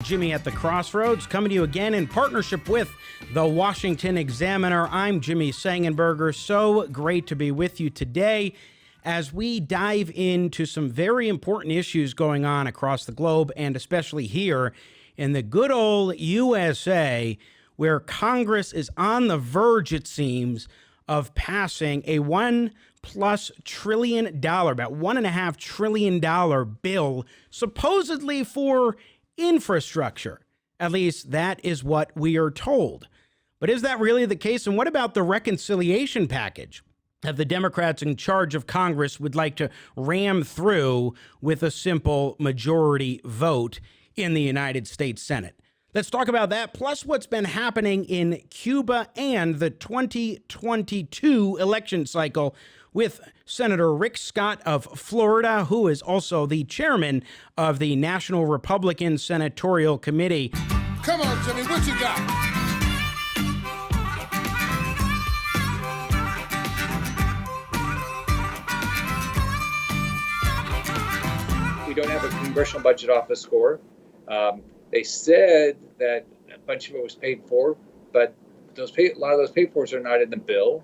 Jimmy at the Crossroads, coming to you again in partnership with the Washington Examiner. I'm Jimmy Sengenberger. So great to be with you today as we dive into some very important issues going on across the globe, and especially here in the good old USA, where Congress is on the verge, it seems, of passing a $1+ trillion, about $1.5 trillion bill, supposedly for infrastructure. At least that is what we are told. But is that really the case? And what about the reconciliation package that the Democrats in charge of Congress would like to ram through with a simple majority vote in the United States Senate? Let's talk about that, plus what's been happening in Cuba and the 2022 election cycle with Senator Rick Scott of Florida, who is also the chairman of the National Republican Senatorial Committee. Come on, Jimmy, what you got? We don't have a Congressional Budget Office score. They said that a bunch of it was paid for, but a lot of those paid fors are not in the bill.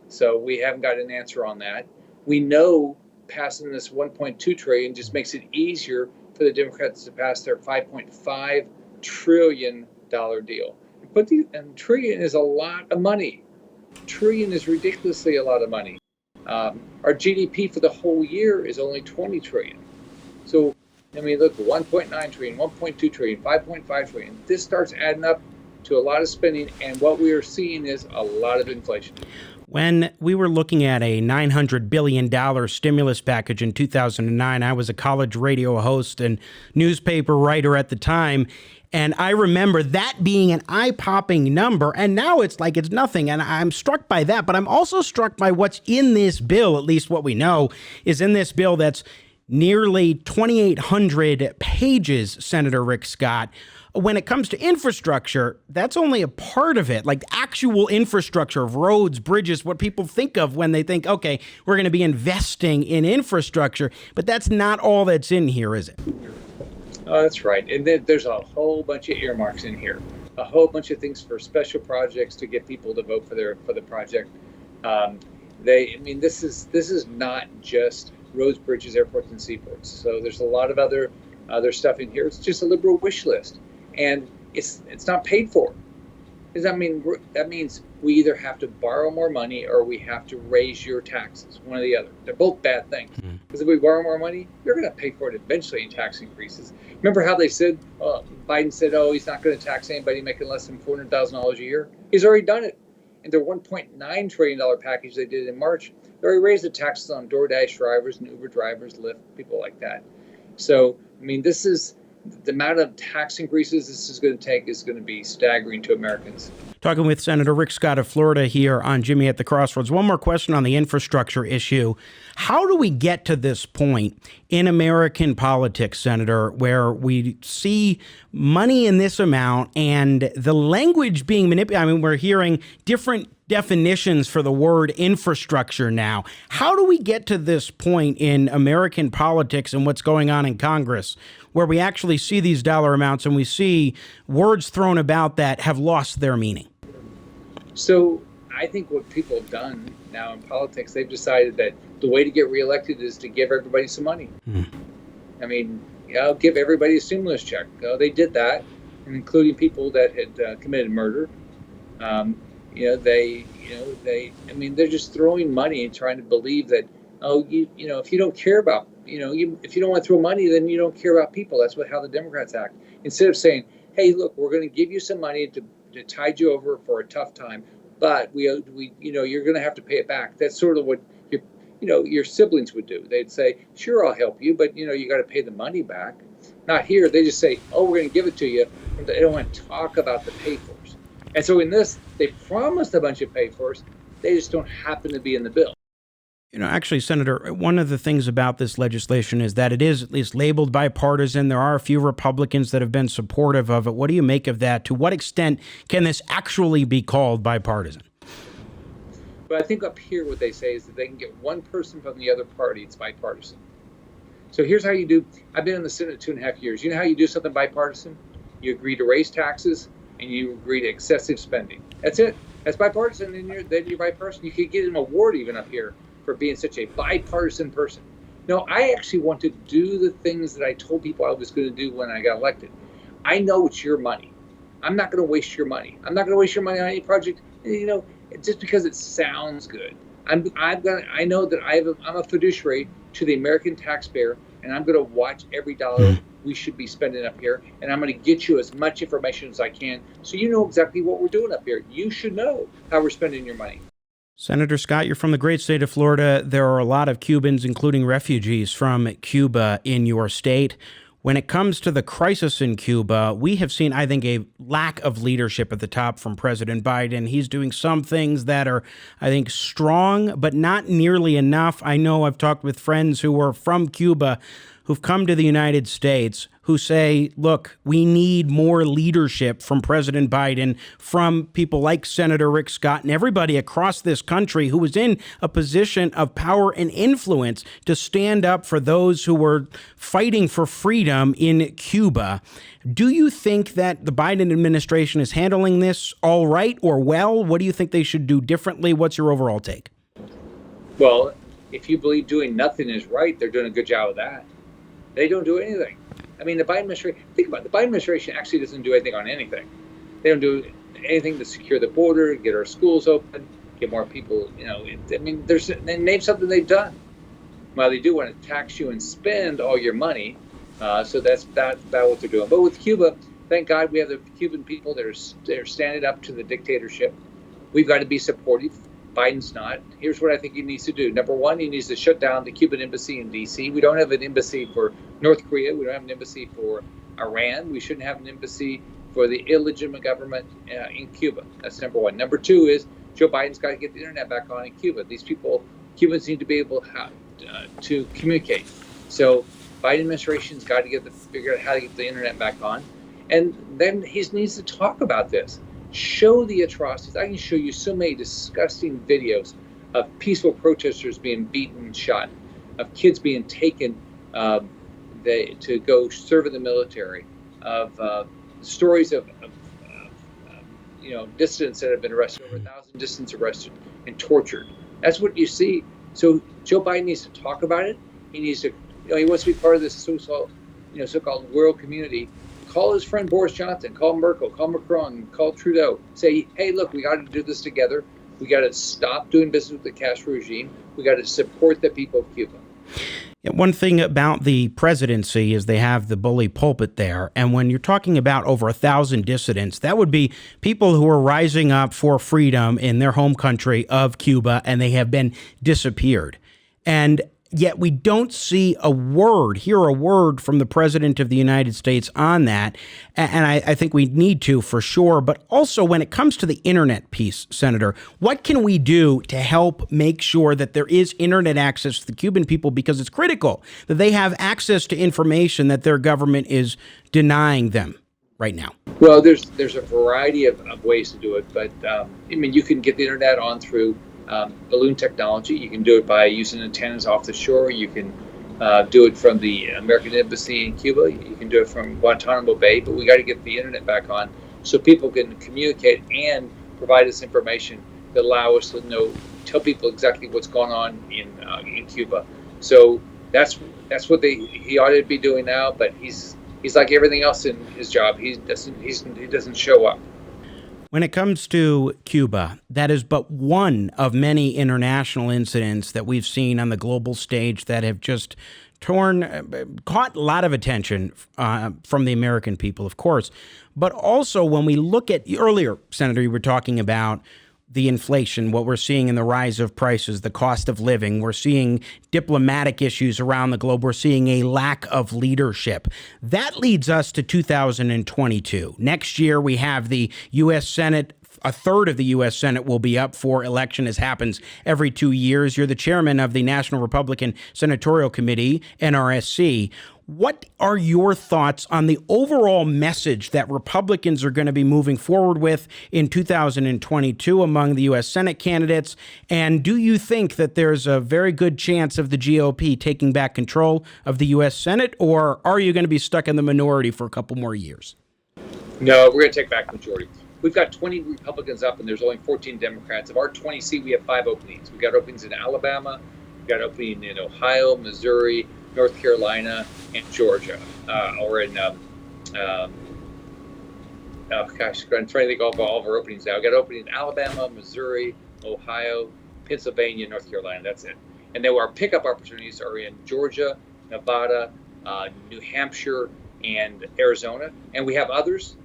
So we haven't got an answer on that. We know passing this $1.2 trillion just makes it easier for the Democrats to pass their $5.5 trillion deal. And trillion is a lot of money. Trillion is ridiculously a lot of money. Our GDP for the whole year is only 20 trillion. So, I mean, look, 1.9 trillion, 1.2 trillion, 5.5 trillion. This starts adding up to a lot of spending, and what we are seeing is a lot of inflation. When we were looking at a $900 billion stimulus package in 2009, I was a college radio host and newspaper writer at the time. And I remember that being an eye-popping number. And now it's like it's nothing. And I'm struck by that. But I'm also struck by what's in this bill, at least what we know is in this bill that's nearly 2,800 pages, Senator Rick Scott. When it comes to infrastructure, that's only a part of it, like actual infrastructure of roads, bridges, what people think of when they think, okay, we're going to be investing in infrastructure. But that's not all that's in here, is it? Oh, that's right. And then there's a whole bunch of earmarks in here, a whole bunch of things for special projects to get people to vote for the project. This is not just roads, bridges, airports, and seaports. So there's a lot of other stuff in here. It's just a liberal wish list. And it's not paid for. That means we either have to borrow more money or we have to raise your taxes, one or the other. They're both bad things. Because if we borrow more money, you're going to pay for it eventually in tax increases. Remember how they said, Biden said, he's not going to tax anybody making less than $400,000 a year? He's already done it. In their $1.9 trillion package they did in March, they already raised the taxes on DoorDash drivers and Uber drivers, Lyft, people like that. So, this is the amount of tax increases this is going to take is going to be staggering to Americans. Talking with Senator Rick Scott of Florida here on Jimmy at the Crossroads. One more question on the infrastructure issue. How do we get to this point in American politics, Senator, where we see money in this amount and the language being manipulated? We're hearing different definitions for the word infrastructure now. How do we get to this point in American politics and what's going on in Congress where we actually see these dollar amounts and we see words thrown about that have lost their meaning? So I think what people have done now in politics, they've decided that the way to get reelected is to give everybody some money. Give everybody a stimulus check. They did that, including people that had committed murder. They're just throwing money and trying to believe that, if you don't care about, if you don't want to throw money, then you don't care about people. That's how the Democrats act. Instead of saying, hey, look, we're going to give you some money to tide you over for a tough time, but you're going to have to pay it back. That's sort of what your siblings would do. They'd say, sure, I'll help you, but you got to pay the money back. Not here. They just say, we're going to give it to you. They don't want to talk about the pay-fors. And so in this, they promised a bunch of pay-fors. They just don't happen to be in the bill. Actually, Senator, one of the things about this legislation is that it is at least labeled bipartisan. There are a few Republicans that have been supportive of it. What do you make of that? To what extent can this actually be called bipartisan? But I think up here what they say is that they can get one person from the other party. It's bipartisan. So here's how you do. I've been in the Senate 2.5 years. You know how you do something bipartisan? you agree to raise taxes, and you agree to excessive spending. That's it. That's bipartisan, and you're bipartisan. You could get an award even up here for being such a bipartisan person. No, I actually want to do the things that I told people I was going to do when I got elected. I know it's your money. I'm not going to waste your money. I'm not going to waste your money on any project, just because it sounds good. I know that I'm a fiduciary to the American taxpayer, and I'm going to watch every dollar we should be spending up here, and I'm going to get you as much information as I can so you know exactly what we're doing up here. You should know how we're spending your money. Senator Scott, you're from the great state of Florida. There are a lot of Cubans, including refugees from Cuba, in your state. When it comes to the crisis in Cuba, we have seen, I think, a lack of leadership at the top from President Biden. He's doing some things that are, I think, strong, but not nearly enough. I know I've talked with friends who are from Cuba who've come to the United States who say, look, we need more leadership from President Biden, from people like Senator Rick Scott and everybody across this country who was in a position of power and influence to stand up for those who were fighting for freedom in Cuba. Do you think that the Biden administration is handling this all right or well? What do you think they should do differently? What's your overall take? Well, if you believe doing nothing is right, they're doing a good job of that. They don't do anything. I mean, the Biden administration, think about it, the Biden administration actually doesn't do anything on anything. They don't do anything to secure the border, get our schools open, get more people, name something they've done. Well, they do want to tax you and spend all your money. So that's what they're doing. But with Cuba, thank God we have the Cuban people that are standing up to the dictatorship. We've got to be supportive. Biden's not. Here's what I think he needs to do. Number one, he needs to shut down the Cuban embassy in D.C. We don't have an embassy for North Korea. We don't have an embassy for Iran. We shouldn't have an embassy for the illegitimate government in Cuba. That's number one. Number two is Joe Biden's got to get the internet back on in Cuba. Cubans need to be able to communicate. So Biden administration's got to figure out how to get the internet back on. And then he needs to talk about this. Show the atrocities. I can show you so many disgusting videos of peaceful protesters being beaten and shot, of kids being taken to go serve in the military, of stories of dissidents that have been arrested, over 1,000 dissidents arrested and tortured. That's what you see. So Joe Biden needs to talk about it. He needs to, he wants to be part of this so-called world community. Call his friend Boris Johnson, call Merkel, call Macron, call Trudeau. Say, hey, look, we got to do this together. We got to stop doing business with the Castro regime. We got to support the people of Cuba. Yeah, one thing about the presidency is they have the bully pulpit there. And when you're talking about over 1,000 dissidents, that would be people who are rising up for freedom in their home country of Cuba, and they have been disappeared. And yet we don't hear a word from the President of the United States on that. And I think we need to, for sure. But also when it comes to the internet piece, Senator, what can we do to help make sure that there is internet access to the Cuban people? Because it's critical that they have access to information that their government is denying them right now. Well, there's a variety of ways to do it. But, you can get the internet on through balloon technology. You can do it by using antennas off the shore. You can do it from the American Embassy in Cuba. You can do it from Guantanamo Bay. But we got to get the internet back on so people can communicate and provide us information that allow us to tell people exactly what's going on in Cuba. So that's what he ought to be doing now. But he's like everything else in his job. He doesn't show up. When it comes to Cuba, that is but one of many international incidents that we've seen on the global stage that have just caught a lot of attention from the American people, of course. But also when we look at earlier, Senator, you were talking about the inflation, what we're seeing in the rise of prices, the cost of living. We're seeing diplomatic issues around the globe. We're seeing a lack of leadership. That leads us to 2022. Next year, we have the U.S. Senate. A third of the U.S. Senate will be up for election, as happens every 2 years. You're the chairman of the National Republican Senatorial Committee, NRSC. What are your thoughts on the overall message that Republicans are going to be moving forward with in 2022 among the U.S. Senate candidates? And do you think that there's a very good chance of the GOP taking back control of the U.S. Senate, or are you going to be stuck in the minority for a couple more years? No, we're going to take back the majority. We've got 20 Republicans up, and there's only 14 Democrats. Of our 20 seats, we have 5 openings. We've got openings in Alabama, we've got opening in Ohio, Missouri, North Carolina, and Georgia. Or in, oh gosh, I'm trying to think of all of our openings now. We've got opening in Alabama, Missouri, Ohio, Pennsylvania, North Carolina. That's it. And then our pickup opportunities are in Georgia, Nevada, New Hampshire, and Arizona. And we have others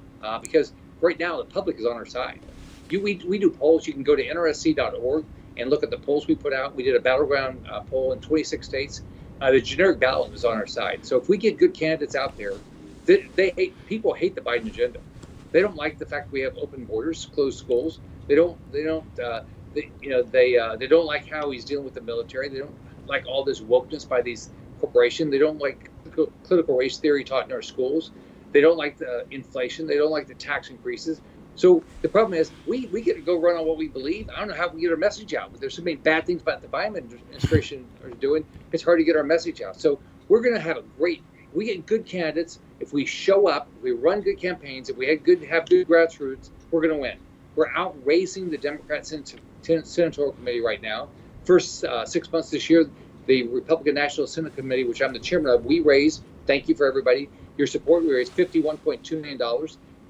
because right now the public is on our side. We do polls. You can go to nrsc.org and look at the polls we put out. We did a battleground poll in 26 states. The generic ballot is on our side. So if we get good candidates out there, people hate the Biden agenda. They don't like the fact we have open borders, closed schools. They don't like how he's dealing with the military. They don't like all this wokeness by these corporations. They don't like critical race theory taught in our schools. They don't like the inflation. They don't like the tax increases. So the problem is we get to go run on what we believe. I don't know how we get our message out. But there's so many bad things about the Biden administration are doing. It's hard to get our message out. So we're going to have we get good candidates. If we show up, if we run good campaigns, if we have good grassroots, we're going to win. We're outracing the Democrat Senatorial Committee right now. First 6 months this year, the Republican National Senate Committee, which I'm the chairman of, we raised, thank you for everybody, your support, we raised $51.2 million.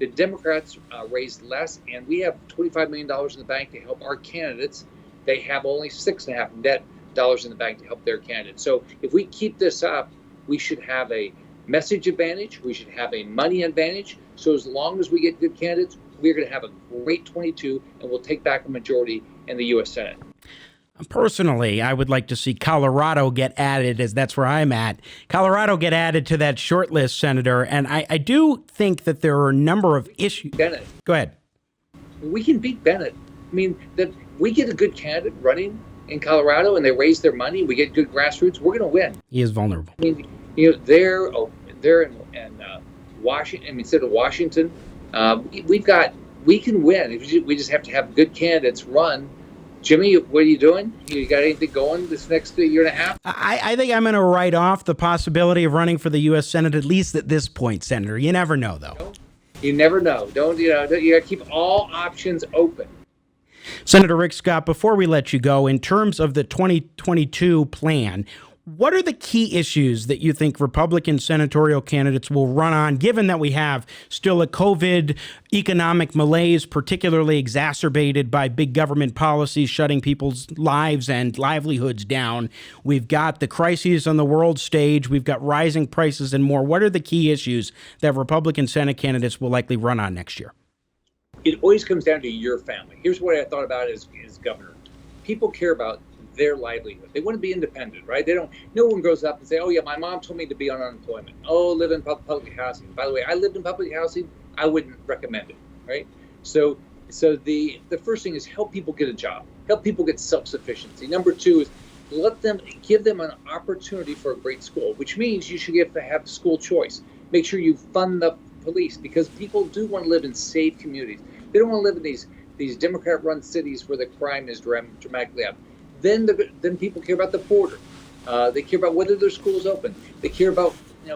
The Democrats raised less, and we have $25 million in the bank to help our candidates. They have only $6.5 million in the bank to help their candidates. So if we keep this up, we should have a message advantage. We should have a money advantage. So as long as we get good candidates, we're going to have a great 22, and we'll take back a majority in the U.S. Senate. Personally, I would like to see Colorado get added, as that's where I'm at. Colorado get added to that short list, Senator, and I do think that there are a number of issues. Bennett. Go ahead. We can beat Bennett. I mean, that we get a good candidate running in Colorado, and they raise their money. We get good grassroots. We're going to win. He is vulnerable. I mean, they're in Washington. I mean, instead of Washington, we can win. We just have to have good candidates run. Jimmy, what are you doing? You got anything going this next year and a half? I think I'm going to write off the possibility of running for the U.S. Senate, at least at this point, Senator. You never know, though. You never know. You got to keep all options open. Senator Rick Scott, before we let you go, in terms of the 2022 plan, what are the key issues that you think Republican senatorial candidates will run on, given that we have still a COVID economic malaise, particularly exacerbated by big government policies shutting people's lives and livelihoods down? We've got the crises on the world stage. We've got rising prices and more. What are the key issues that Republican Senate candidates will likely run on next year? It always comes down to your family. Here's what I thought about as governor. People care about their livelihood. They want to be independent, right? No one grows up and say, oh yeah, my mom told me to be on unemployment. Oh, live in public housing. By the way, I lived in public housing. I wouldn't recommend it, right? So the first thing is help people get a job. Help people get self-sufficiency. Number two is give them an opportunity for a great school, which means you should have school choice. Make sure you fund the police, because people do want to live in safe communities. They don't want to live in these Democrat-run cities where the crime is dramatically up. Then people care about the border. They care about whether their school's open. They care about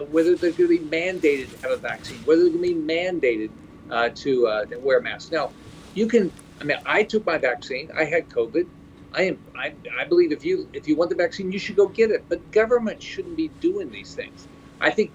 whether they're going to be mandated to have a vaccine, whether they're going to be mandated to wear a mask. Now, I took my vaccine. I had COVID. I believe if you want the vaccine, you should go get it. But government shouldn't be doing these things. I think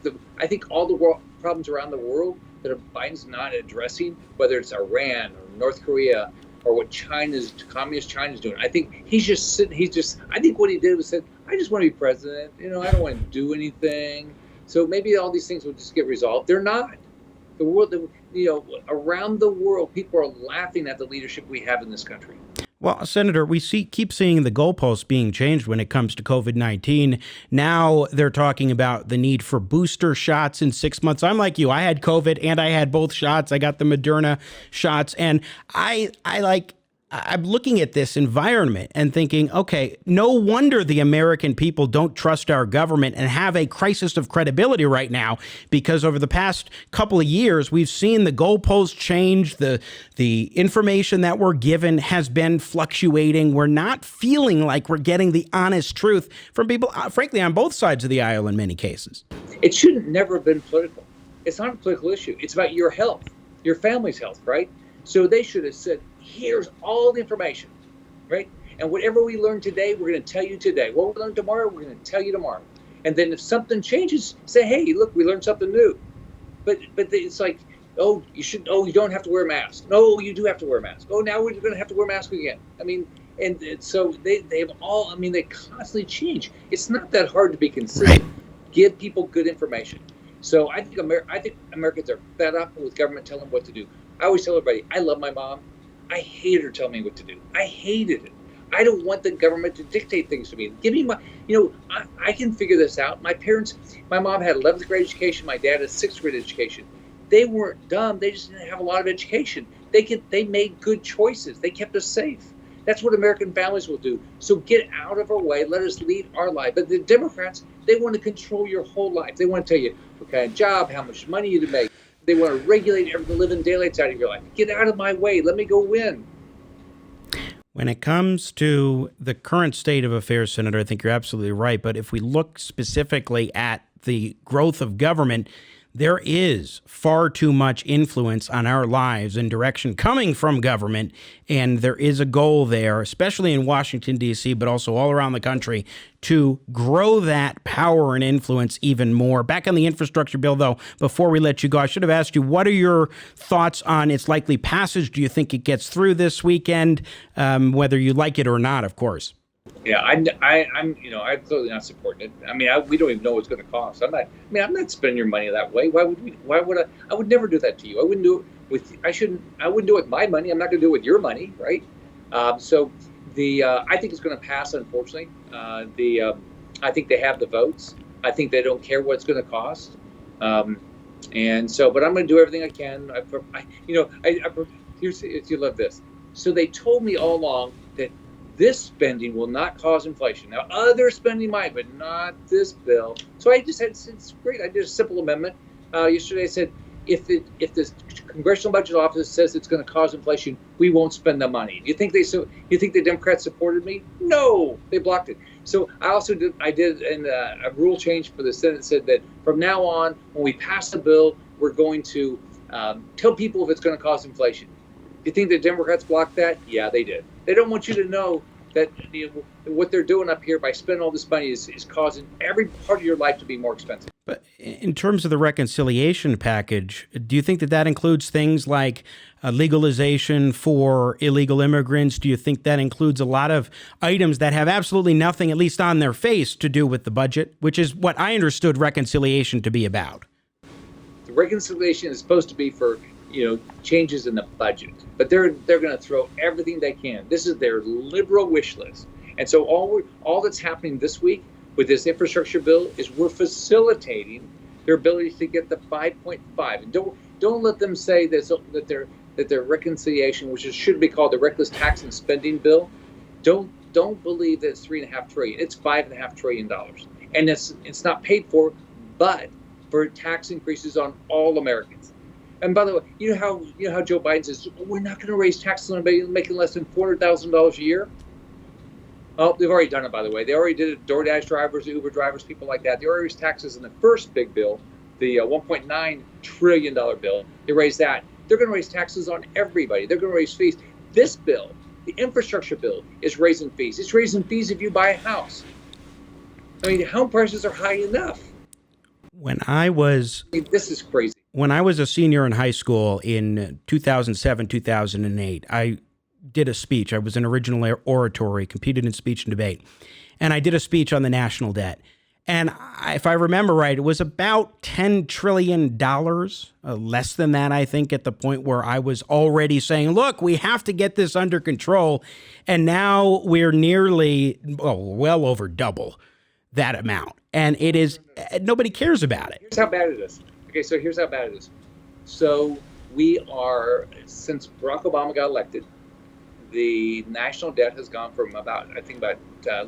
all the problems around the world that Biden's not addressing, whether it's Iran or North Korea, or what communist China's doing. I think I think what he did was said, I just want to be president. I don't want to do anything. So maybe all these things will just get resolved. They're not. The world, around the world, people are laughing at the leadership we have in this country. Well, Senator, we keep seeing the goalposts being changed when it comes to COVID-19. Now they're talking about the need for booster shots in 6 months. I'm like you. I had COVID and I had both shots. I got the Moderna shots. And I'm looking at this environment and thinking, okay, no wonder the American people don't trust our government and have a crisis of credibility right now, because over the past couple of years, we've seen the goalposts change. The information that we're given has been fluctuating. We're not feeling like we're getting the honest truth from people, frankly, on both sides of the aisle in many cases. It shouldn't never have been political. It's not a political issue. It's about your health. your family's health, right? So they should have said, here's all the information, right? And whatever we learn today, we're going to tell you today. What we learn tomorrow, we're going to tell you tomorrow. And then if something changes, say, hey, look, we learned something new. But it's like, oh, you don't have to wear a mask. No, you do have to wear a mask. Oh, now we're going to have to wear a mask again. I mean, and so they've all, I mean, they constantly change. It's not that hard to be consistent. Right. Give people good information. So I think Americans are fed up with government telling them what to do. I always tell everybody, I love my mom. I hated her telling me what to do. I hated it. I don't want the government to dictate things to me. Give me my, I can figure this out. My mom had 11th grade education. My dad had 6th grade education. They weren't dumb. They just didn't have a lot of education. They made good choices. They kept us safe. That's what American families will do. So get out of our way. Let us lead our life. But the Democrats, they want to control your whole life. They want to tell you what kind of job, how much money you to make. They want to regulate the living daylights out of your life. Get out of my way. Let me go win. When it comes to the current state of affairs, Senator, I think you're absolutely right. But if we look specifically at the growth of government, there is far too much influence on our lives and direction coming from government. And there is a goal there, especially in Washington, D.C., but also all around the country, to grow that power and influence even more. Back on the infrastructure bill, though, before we let you go, I should have asked you, what are your thoughts on its likely passage? Do you think it gets through this weekend, whether you like it or not, of course? Yeah, I'm clearly not supporting it. I mean, we don't even know what it's going to cost. I'm not spending your money that way. Why would I? I would never do that to you. I wouldn't do it I wouldn't do it with my money. I'm not going to do it with your money, right? I think it's going to pass, unfortunately. I think they have the votes. I think they don't care what it's going to cost. But I'm going to do everything I can. You love this. So they told me all along that this spending will not cause inflation. Now, other spending might, but not this bill. So I just said, it's great. I did a simple amendment. Yesterday I said, if the Congressional Budget Office says it's going to cause inflation, we won't spend the money. You think the Democrats supported me? No, they blocked it. So I did a rule change for the Senate that said that from now on, when we pass the bill, we're going to tell people if it's going to cause inflation. You think the Democrats blocked that? Yeah, they did. They don't want you to know that what they're doing up here by spending all this money is causing every part of your life to be more expensive. But in terms of the reconciliation package, do you think that includes things like legalization for illegal immigrants? Do you think that includes a lot of items that have absolutely nothing, at least on their face, to do with the budget, which is what I understood reconciliation to be about? The reconciliation is supposed to be for changes in the budget, but they're going to throw everything they can. This is their liberal wish list, and so all that's happening this week with this infrastructure bill is we're facilitating their ability to get the 5.5. And don't let them say that their reconciliation, which should be called the reckless tax and spending bill, don't believe that it's $3.5 trillion. It's $5.5 trillion, and it's not paid for, but for tax increases on all Americans. And by the way, you know how Joe Biden says, we're not going to raise taxes on anybody making less than $400,000 a year? Oh, they've already done it, by the way. They already did it. DoorDash drivers, Uber drivers, people like that. They already raised taxes in the first big bill, the $1.9 trillion bill. They raised that. They're going to raise taxes on everybody. They're going to raise fees. This bill, the infrastructure bill, is raising fees. It's raising fees if you buy a house. I mean, home prices are high enough. This is crazy. When I was a senior in high school in 2007, 2008, I did a speech. I was an original oratory, competed in speech and debate. And I did a speech on the national debt. And if I remember right, it was about $10 trillion, less than that, I think, at the point where I was already saying, look, we have to get this under control. And now we're nearly, well over double that amount. And it is, nobody cares about it. Here's how bad it is. Okay, so here's how bad it is. So we are, since Barack Obama got elected, the national debt has gone from about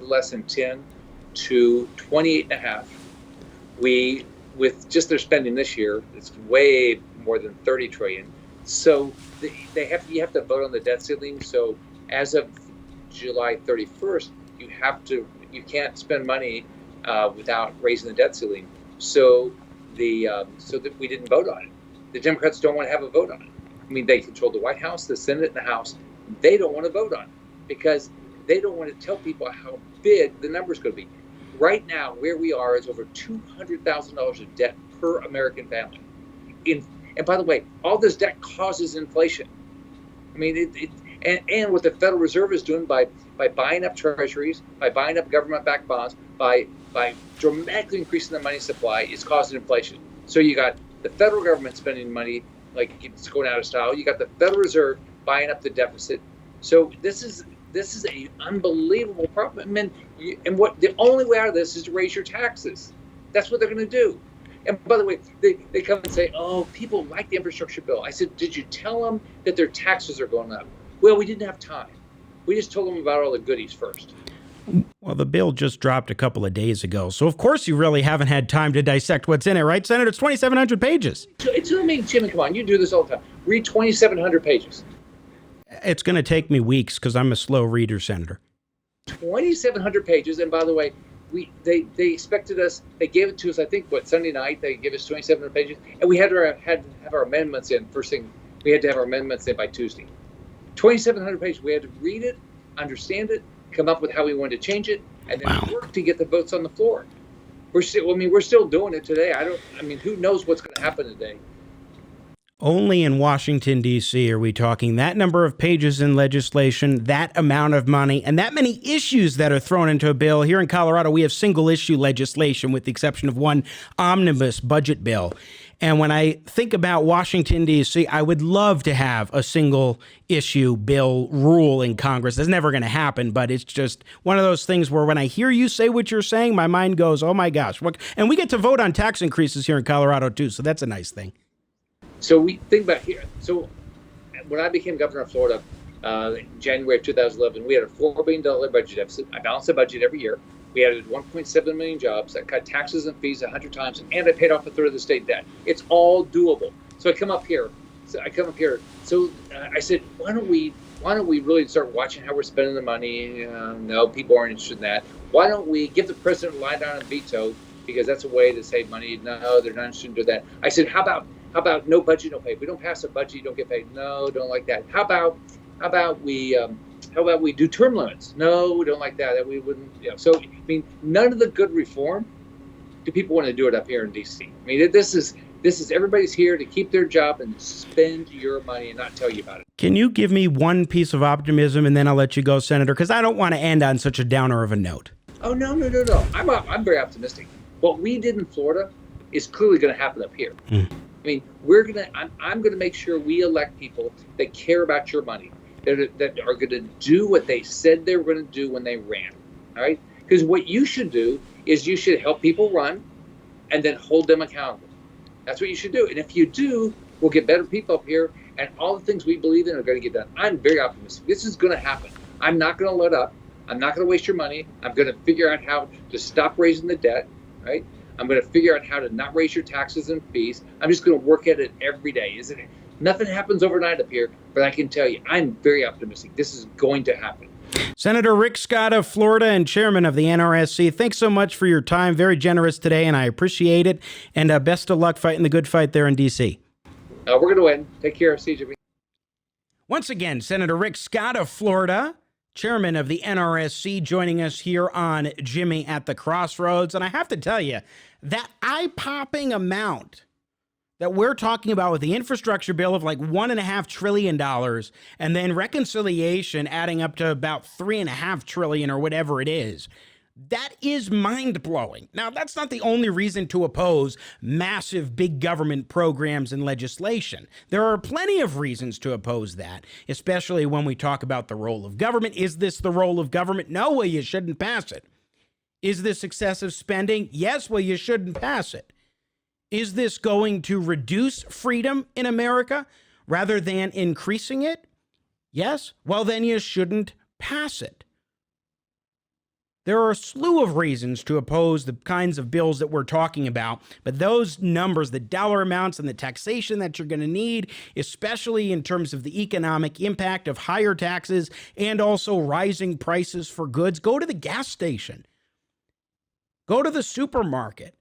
less than 10 to 28.5. With just their spending this year, it's way more than 30 trillion. So you have to vote on the debt ceiling. So as of July 31st, you can't spend money without raising the debt ceiling. So that we didn't vote on it. The Democrats don't want to have a vote on it. I mean, they control the White House, the Senate, and the House. They don't want to vote on it because they don't want to tell people how big the number's going to be. Right now, where we are is over $200,000 of debt per American family. And by the way, all this debt causes inflation. I mean, and what the Federal Reserve is doing by buying up treasuries, by buying up government-backed bonds, by dramatically increasing the money supply, is causing inflation. So you got the federal government spending money like it's going out of style. You got the Federal Reserve buying up the deficit. So this is an unbelievable problem. And what the only way out of this is to raise your taxes. That's what they're going to do. And by the way, they come and say, oh, people like the infrastructure bill. I said, did you tell them that their taxes are going up? Well, we didn't have time. We just told them about all the goodies first. Well, the bill just dropped a couple of days ago. So, of course, you really haven't had time to dissect what's in it, right, Senator? It's 2,700 pages. I mean, Jimmy, come on. You do this all the time. Read 2,700 pages. It's going to take me weeks because I'm a slow reader, Senator. 2,700 pages. And by the way, they expected us, they gave it to us, I think, Sunday night, they gave us 2,700 pages. And we had to have our amendments in. First thing, we had to have our amendments in by Tuesday. 2,700 pages. We had to read it, understand it, come up with how we wanted to change it, and then work to get the votes on the floor. We're still doing it today. Who knows what's going to happen today? Only in Washington, D.C. are we talking that number of pages in legislation, that amount of money, and that many issues that are thrown into a bill. Here in Colorado, we have single-issue legislation with the exception of one omnibus budget bill. And when I think about Washington, D.C., I would love to have a single-issue bill rule in Congress. That's never going to happen, but it's just one of those things where when I hear you say what you're saying, my mind goes, oh, my gosh. And we get to vote on tax increases here in Colorado, too, so that's a nice thing. So we think about here. So when I became governor of Florida in January of 2011, we had a $4 billion budget deficit. I balanced the budget every year. We added 1.7 million jobs. I cut taxes and fees 100 times, and I paid off a third of the state debt. It's all doable. So I come up here. So I said, why don't we really start watching how we're spending the money? No, people aren't interested in that. Why don't we give the president a lie down and veto, because that's a way to save money? No, they're not interested in doing that. I said, how about no budget, no pay? If we don't pass a budget, you don't get paid. No, don't like that. How about we do term limits? No, we don't like that. That we wouldn't. So none of the good reform do people want to do it up here in D.C. I mean, this is everybody's here to keep their job and spend your money and not tell you about it. Can you give me one piece of optimism and then I'll let you go, Senator? Because I don't want to end on such a downer of a note. Oh no. I'm very optimistic. What we did in Florida is clearly going to happen up here. I mean, I'm going to make sure we elect people that care about your money, that are going to do what they said they were going to do when they ran. All right? Because what you should do is you should help people run and then hold them accountable. That's what you should do. And if you do, we'll get better people up here, and all the things we believe in are going to get done. I'm very optimistic. This is going to happen. I'm not going to let up. I'm not going to waste your money. I'm going to figure out how to stop raising the debt, right? I'm going to figure out how to not raise your taxes and fees. I'm just going to work at it every day. Nothing happens overnight up here, but I can tell you, I'm very optimistic. This is going to happen. Senator Rick Scott of Florida and chairman of the NRSC, thanks so much for your time. Very generous today, and I appreciate it. And best of luck fighting the good fight there in D.C. We're going to win. Take care. See you, Jimmy. Once again, Senator Rick Scott of Florida, chairman of the NRSC, joining us here on Jimmy at the Crossroads. And I have to tell you, that eye-popping amount that we're talking about with the infrastructure bill of like $1.5 trillion and then reconciliation adding up to about $3.5 trillion or whatever it is, that is mind-blowing. Now, that's not the only reason to oppose massive big government programs and legislation. There are plenty of reasons to oppose that, especially when we talk about the role of government. Is this the role of government? No, well, you shouldn't pass it. Is this excessive spending? Yes, well, you shouldn't pass it. Is this going to reduce freedom in America rather than increasing it? Yes, well, then you shouldn't pass it. There are a slew of reasons to oppose the kinds of bills that we're talking about, but those numbers, the dollar amounts and the taxation that you're going to need, especially in terms of the economic impact of higher taxes and also rising prices for goods, go to the gas station. Go to the supermarket.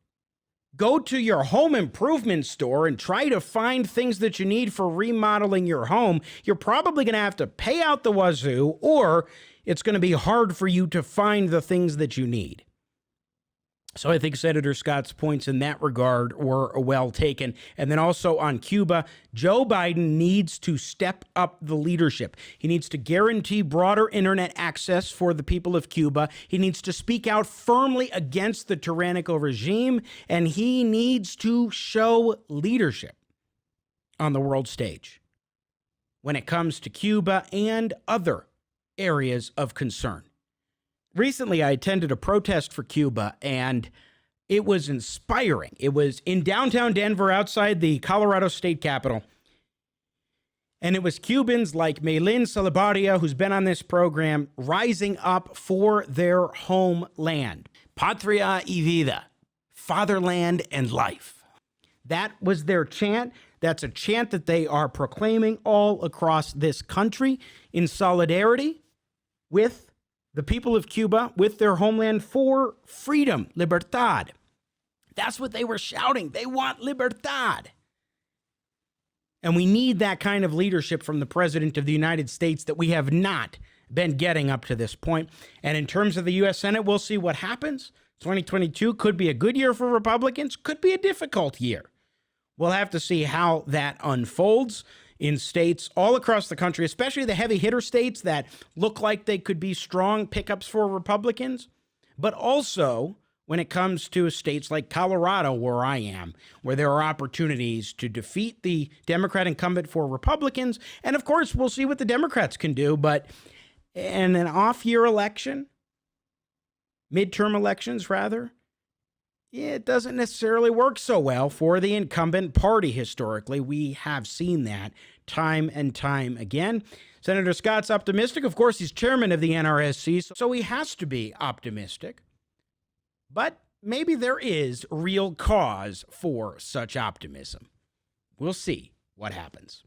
Go to your home improvement store and try to find things that you need for remodeling your home. You're probably going to have to pay out the wazoo, or it's going to be hard for you to find the things that you need. So I think Senator Scott's points in that regard were well taken. And then also on Cuba, Joe Biden needs to step up the leadership. He needs to guarantee broader internet access for the people of Cuba. He needs to speak out firmly against the tyrannical regime, and he needs to show leadership on the world stage when it comes to Cuba and other areas of concern. Recently, I attended a protest for Cuba, and it was inspiring. It was in downtown Denver, outside the Colorado state capitol. And it was Cubans like Maylin Salabarria, who's been on this program, rising up for their homeland. Patria y vida, fatherland and life. That was their chant. That's a chant that they are proclaiming all across this country in solidarity with the people of Cuba, with their homeland, for freedom, libertad. That's what they were shouting. They want libertad. And we need that kind of leadership from the President of the United States that we have not been getting up to this point. And in terms of the U.S. Senate, we'll see what happens. 2022 could be a good year for Republicans, could be a difficult year. We'll have to see how that unfolds in states all across the country, especially the heavy hitter states that look like they could be strong pickups for Republicans, but also when it comes to states like Colorado, where I am, where there are opportunities to defeat the Democrat incumbent for Republicans. And of course, we'll see what the Democrats can do, but in an off-year election, midterm elections rather, it doesn't necessarily work so well for the incumbent party historically. We have seen that time and time again. Senator Scott's optimistic. Of course, he's chairman of the NRSC, so he has to be optimistic. But maybe there is real cause for such optimism. We'll see what happens.